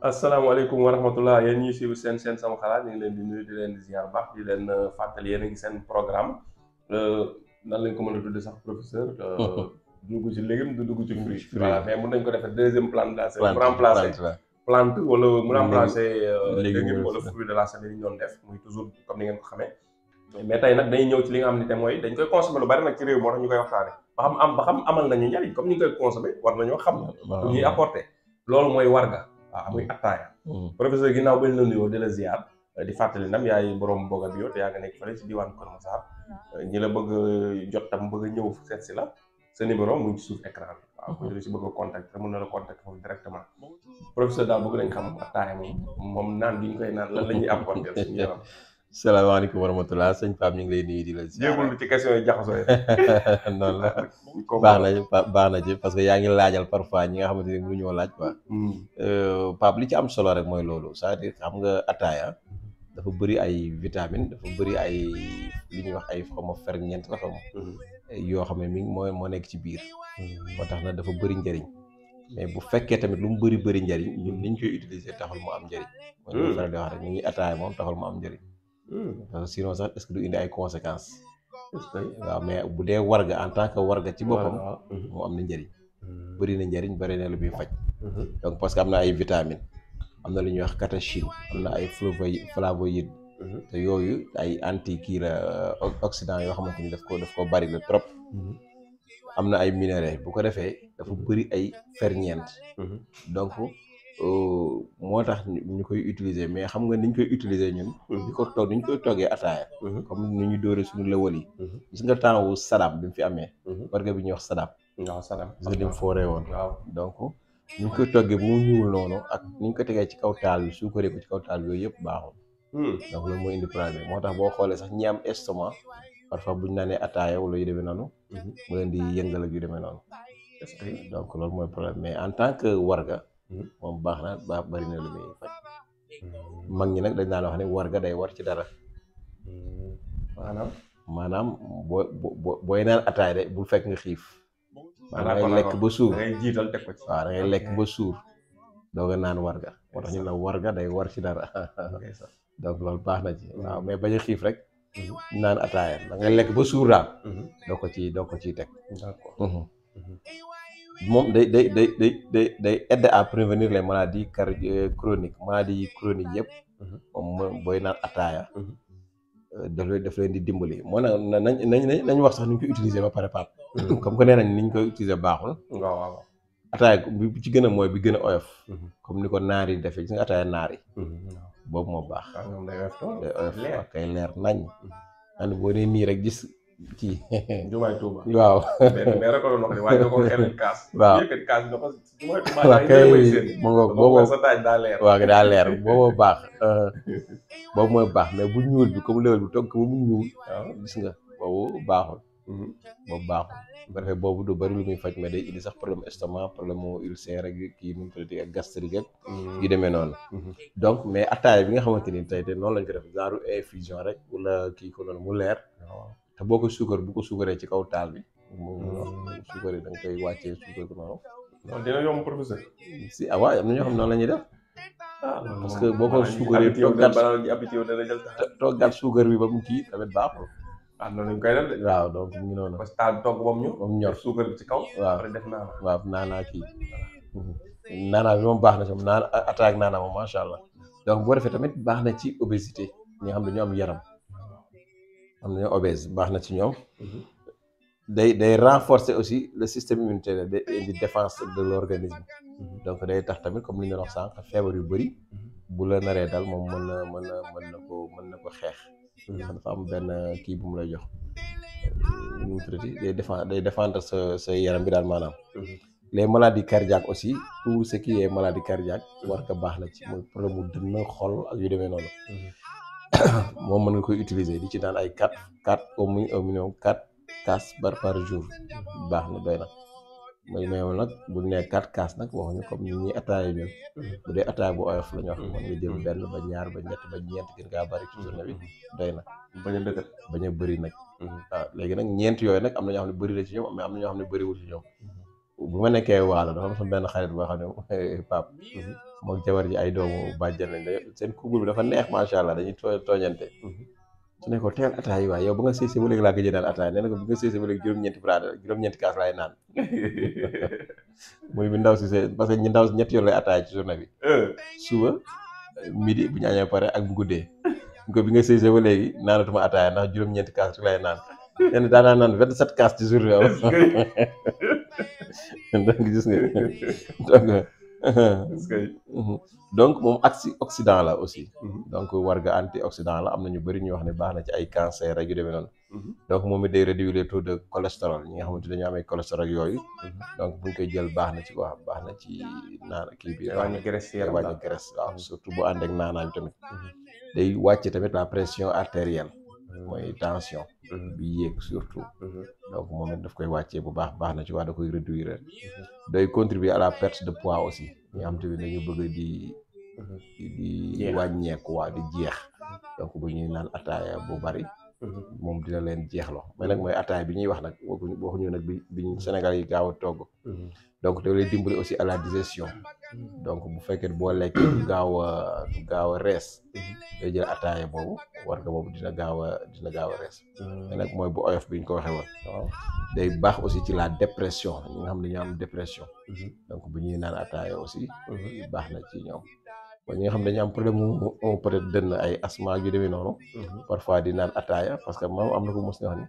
asalaamaaleykum wa rahmatullah yéen ñi siiw seen sama xalaat ñu ngi leen di nuyu di leen di ziar baax di leen fàttali yéen a ngi seen programme nan lañ ko mën a tuddee sax professeur. dugg ci légume du dugg ci fruit. voilà mais mën nañ ko defee deuxième plante de la semaine. mu remplacer plante wala mu remplacer légume wala fruit de la semaine yi ñu doon def muy toujours comme ni ngeen ko xamee. mais tey nag dañuy ñëw ci li nga xam ne te mooy dañ koy consommer lu bari nag ci réew moo tax ñu koy waxtaane ba xam amal nañu njariñ comme ni ñu koy consommer war nañoo xam. lu ñuy apporter loolu mooy warga. waaw muy attaaya. professeur ginnaaw bañ la nuyoo di la ziar di fàttali nam yaay borom Boga Bio te yaa nga nekk fële ci diwaan Kër Massar ñi la bëgg jot tam bëgg a ñëw seet si la sa numéro mu ngi ci suuf écran bi waaw ko jëlee si bëgg a contacter mën na la contacter foofu directement professeur daal bëgg nañ xam attaaya moom naan gi ñu koy naan lan la ñuy apporter suñu yaram. salaamaaleykum wa rahmatulah sëñ Pape ñu ngi lay nuyu di la ziar. jéegul ci question yi jaxasoo yi. noonu la baax na ci parce que yaa ngi laajal parfois ñi nga xamante ni mënuñoo laaj quoi. Pape li ci am solo rek mooy loolu c'est-à-dire xam nga ataaya dafa bëri ay vitamines dafa bëri ay li ñuy wax ay xaw ma ferñeent la xaw ma yoo xam ne mi moo nekk ci biir. moo tax na dafa bëri njëriñ. mais bu fekkee tamit lu mu bëri njëriñ ñun niñ koy utiliser taxul mu am njëriñ. mooy li faral di wax rek ni ñuy ataaya moom taxul mu am njëriñ. parce que sinon sax est-ce que du indi ay conséquences. waaw mais bu dee warga en tant que warga ci boppam. moo am na njëriñ. bëri na njëriñ bëri na lu muy faj. donc parce que am na ay vitamines am na lu ñuy wax catechine am na ay flavonoïdes. te yooyu ay anti kii la oxydant yoo xamante ni daf ko bari la trop. am na ay minéraux bu ko defee dafa bëri ay ferñeent. donc. moo tax ñu koy utiliser mais xam nga niñ koy utiliser ñun. di ko toog ni ñu koy toggee ataaya. comme ni ñu dóoree suñu lëwal yi. gis nga temps wu Saddam bi mu fi amee. warga bi ñuy wax Saddam. waaw Saddam gis nga ni mu fooree woon. waaw donc ni ñu koy toggee bu mu ñuul noonu ak ni ñu ko tegee ci kaw taal bi suukaree ko ci kaw taal bi yooyu yëpp baaxul. donc loolu mooy indi problème moo tax boo xoolee sax ñi am estomac parfois bu ñu naanee ataaya wala yu demee noonu. mu leen di yëngal ak yu demee noonu. donc loolu mooy problème mais en tant que warga. moom baax na bari na lu muy faj. mag ñi nag dañ daan wax ne warga day war ci dara. maanaam booy naan ataay de bul fekk nga xiif. maanaam da ngay lekk ba suur da ngay jiital teg ko ci. waaw da ngay lekk ba suur dooga naan warga moo tax ñu ne warga day war ci dara. donc loolu baax na ci waaw mais bañ a xiif rek. naan ataaya da ngay lekk ba suur daal. doo ko ciy teg. moom day aider à prévenir les maladies chroniques maladies chroniques yëpp. moom booy naan ataaya. daf leen di dimbali moo nañ wax sax ni ñu koy utiliser ba pare Pape. comme que nee nañ ni ñu koy utiliser baaxul. waaw ataaya bi ci gën a mooy bi gën a oyof. comme ni ko naar yi defee gis nga ataaya naar yi. boobu moo baax. day oyof ak kay leer nañ. and boo nee nii rek gis. kii Jumaay Tuuba waaw mais rek doon wax ne waaye ko xel kaas. waaw yëkkati kaas bi parce que Jumaay Tuuba waaw kay mu ngoog boobu sa taaj daa leer. waaw daa leer boobu baax. boobu mooy baax mais bu ñuul bi comme léwal bi togg ko ba mu ñuul. waaw gis nga boobu baaxul. boobu baaxul bu ko defee boobu du bari lu muy faj mais day indi sax problème estomac problème mu ulcère ak kii nu mu tuddati ak gastrique ak yu demee noonu. donc mais attaaya bi nga xamante ni tey noonu lañ ko def genre infusion rek wala kii ko noonu mu leer. te boo ko suukar bu ko suukaree ci kaw taal bi. suukar yi da nga koy wàccee suukar ko noonu. non dina yomb professeur. si waaw am na ñoo xam noonu la ñuy def. parce que boo ko suukaree toggaat suukar bi ba mu kii tamit baaxul. noonu lañ koy def de. waaw donc mu ngi noonu. parce que taal togg ba mu ñor suukar bi ci kaw. waaw def naana. waaw naanaa kii. naanaa bi moom baax na ci moom attaque naanaa moom macha allah. donc boo defee tamit baax na ci obésité ñi nga xam dañoo am yaram. am nañu obèse baax na ci ñoom. day renforcer aussi le système immunitaire day indi défense de l'organisme. donc day tax tamit comme li ñu wax sànq feebar yu bëri bu la naree dal moom mën na ko xeex. dafa am benn kii bu mu lay jox nu mu tuddati day défendre sa yaram bi daal maanaam. les maladies cardiaques aussi tout ce qui est maladie cardiaque war ko baax na ci mooy problème mu dënn xol ak yu demee noonu. moom mën nga koy utiliser di ci naan ay 4 au minimum 4 kaas par jour baax na doy na mooy meew nag bu nee 4 kaas nag waxuñu comme ni ñuy ataaya ñun bu dee ataaya bu oyof la ñu wax mën nga jël benn ba ñaar ba ñett ba ñeent gën ngaa bari ci journée bi doy na bañ a bëri nag. waaw léegi nag ñeent yooyu nag am na ñoo xam ne bëri la ci ñoom mais am na ñoo xam ne bëriwul ci ñoom. bu ma nekkee waalo dafa am sama benn xarit boo xam ne Pape moom jabar ji ay doomu bàjjan lañ seen couple bi dafa neex macha allah dañuy tooñante. su ne ko teel ataay waaye yow ba nga séesee ba léegi laa gëj a naan ataay nee na ko bi nga séesee ba léegi juróom-ñeenti kaas laay naan muy bi ndaw si parce que ndaw si ñetti yoon lay ataay ci journée bi. suba midi bu ñu añee pare ak bu guddee. ko bi nga séesee ba léegi naanatuma ataaya ndax juróom-ñeenti kaas rek lay naan. nee na daanaa naan 27 kaas ci journée am. donc gis nga donc moom antioxydant la aussi. donc warga antioxydant la am na ñu bëri ñu wax ne baax na ci ay cancer rek yu demee noonu. donc moom it day réduire les taux de cholestérol ñi nga xamante dañoo amee cholestérol yooyu. donc buñ koy jël baax na ci quoi baax na ci naan kii bi. wàññi graisse yaram wàññi graisse waaw surtout bu ànd ak naanaa bi tamit. day wàcce tamit la pression artérielle. mooy tension. bi yéeg surtout. donc moom it daf koy wàccee bu baax na ci waa da koy réduire. day contribuer à la perte de poids aussi. ñi nga xamante ne dañu bëgg di wàññeeku waa di jeex. donc bu ñuy naan ataaya bu bari. moom dina leen jeexloo mais nag mooy ataaya bi ñuy wax nag waxuñu nag bi ñu Sénégal yi gaaw a togg. donc da lay dimbali aussi à la digestion. donc bu fekkee boo lekkee du gaaw a rees. day jël ataaya boobu warga boobu dina gaaw a rees. mais nag mooy bu oyof bi ñu ko waxee woon. waaw day baax aussi ci la dépression ñi nga xam ne dañu am dépression. donc bu ñuy naan ataaya aussi. baax na ci ñoom. ba ñi nga xam ne dañu am problème mu peut-être dënn ay asthme yu demee noonu. parfois di naan ataaya parce que moom am na ko mos na wax ni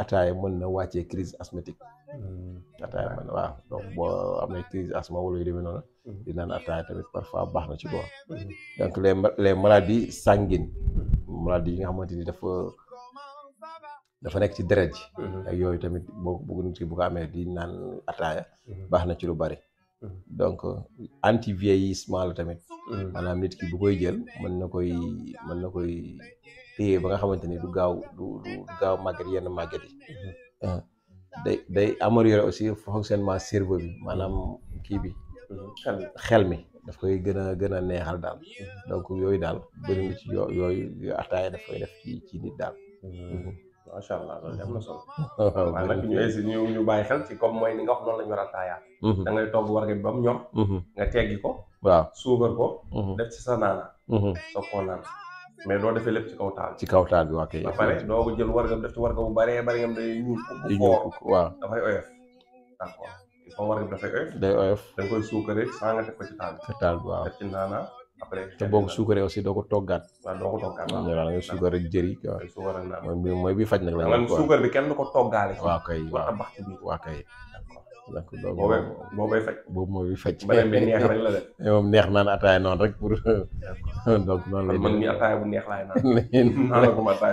ataaya mën na wàccee crise asthmatique. ataaya mën na waaw donc boo amee crise asthme wala yu demee noonu. di naan ataaya tamit parfois baax na ci quoi. donc les maladies sanguines. maladies yi nga xamante ni dafa nekk ci deret ji. ak yooyu tamit boo nit ki bu ko amee di naan ataaya. baax na ci lu bari. donc anti vieillissement la tamit. maanaam nit ki bu koy jël mën na koy téye ba nga xamante ni du gaaw màgget yenn màgget yi. day améliorer aussi fonctionnement cerveau bi maanaam kii bi. xel mi daf koy gën a neexal daal. donc yooyu daal bëri na ci yooyu ataaya daf koy def ci nit daal. macha allah loolu am na solo. waaye nag ñu bàyyi xel ci comme mooy ni nga wax noonu la ñu war a taayaat. da ngay togg warga bi ba mu ñor. nga teggi ko. waaw suukar ko. def ci sa naana. soog koo naan mais doo defee lépp ci kaw taal. ci kaw taal bi waa kay. ba pare doo ko jël warga def ci warga bu baree bari ngam day ñuul. waaw dafay oyof. d'accord il faut warga bi dafay oyof. day oyof da nga koy suukaree saa nga teg ko ci taal bi. ci taal bi waaw def ci naana. après te boo ko suukaree aussi doo ko toggaat. waaw doo ko toggaat waaw. da ngay suukar rek jëri. waaw suukar ak naan mooy bi faj nag la. man suukar bi kenn du ko toggaale. waaw kay waaw tabax ci biir. waaw kay. donc boobay faj. boobu mooy faj. beneen bi neex rek la de. moom neex naan ataaya noonu rek pour. donc noonu lay man mi ataaya bu neex laay naan.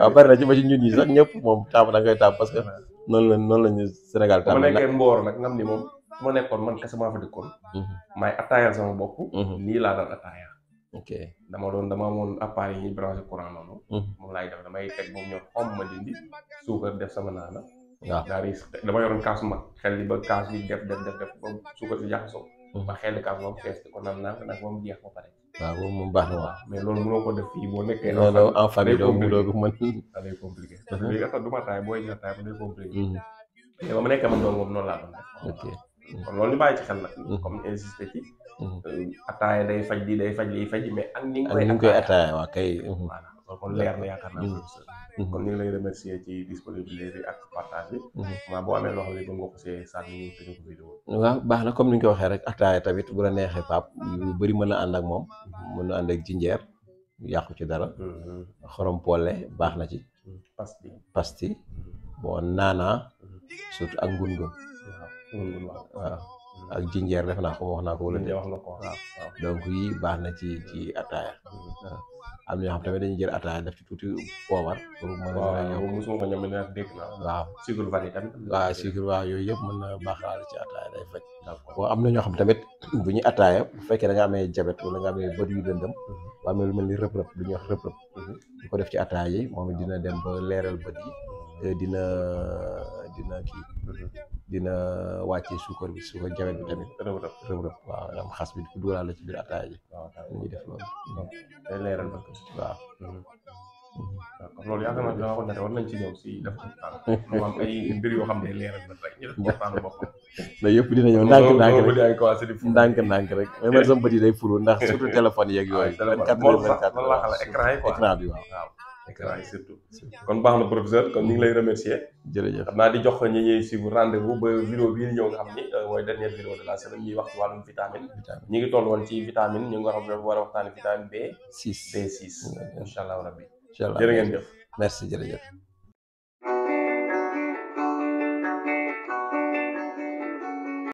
waaw bari na ci ba ci ñun ñi sax ñëpp moom taamu da ngay taam parce que noonu la ñu Sénégal taam. bu ma nekkee Mboor nag ngam ni moom su ma nekkoon man kese maa fa dëkkoon. maay ataayal sama bopp. nii laa daan ataaya. ok dama amoon appareil yi branché courant noonu. moom laay def damay teg moom ñor xom ma dindi suukar def sama naana. waaw daal di dama yoroon kaas mag xel li ba kaas bi def ba suukar si jaxasoo. ba xel li kaas moom fees ko naan nag moom jeex ba pare. waaw boobu moom baax na waaw. mais loolu mënoo ko def fii boo nekkee. non en famille doo ko mën. day compliqué parce que léegi attaque du ma taay booy jël taay ba day compliqué. mais ba ma nekkee man doon moom noonu laa doon def. ok kon loolu ñu bàyyi ci xel nag. comme ñu insisté ci. ataaya day faj lii day faj liy faj mais ak ni nga koy ataaya waa kay. voilà kon leer na yaakaar naa professeur. kon ñu ngi lay remercier ci disponibilité bi ak partage bi. maa boo amee loo xam ne mën nga ko see sànni ñu tëjee ko vidéo. waaw baax na comme ni nga ko waxee rek ataaya tamit bu la neexee Pape yu bëri mën na ànd ak moom. mën na ànd ak jinjeer yàqu ci dara. xorom poole baax na ci. pasti bon naanaa surtout ak ngun-ngun. waaw ak jinjeer def naa ko wax naa ko wala wax nga ko waaw donc yi baax na ci ataaya. am na ñoo xam tamit dañuy jël ataaya def ci tuuti poobar pour mën a. waaw mosuma ko ñoom it dégg naa. waaw sucre vanille tamit. waaw sucre waaw yooyu yëpp mën na baaxaale ci ataaya day faj. bon am na ñoo xam tamit bu ñuy ataaya bu fekkee da nga amee diabète wala nga amee bët yu lëndëm. waa amee lu mel ni rëb-rëb lu ñuy wax rëb-rëb. di ko def ci ataaya yi moom it dina dem ba leeral bët yi. dina wàccee suukar bi suukar diabète bi tamit. rëb-rëb waaw am xas bi di ko dugalal la ci biir ataaya ji. waaw ñuy def loolu. day leeral ba waaw. d'accord loolu yaakaar naa da nga ko nete war nañ ci ñëw si def ko mu am ay mbir yoo xam ne leeral bët rek ñu def waxtaanu boppam. mais yëpp dina ñëw ndànk-ndànk rek ay commencé di fu ndànk-ndànk rek mais man sama bët yi day fulu ndax surtout téléphone yeeg yooyu. 24 la xala écran yi quoi écran bi waaw. écran yi surtout. kon baax na professeur kon ñu ngi lay remercier. jërëjëf xam naa di jox ñi ñuy suivre rendez-vous ba vidéo bii di ñëw nga xam ni mooy dernière vidéo de la semaine ñuy wax ci wàllum vitamine. ñi ngi toll woon ci vitamine ñu nga xam ne war a waxtaani vitamine B6 incha allah rabbi. incha allah jërë ngeen jëf. merci jërëjëf.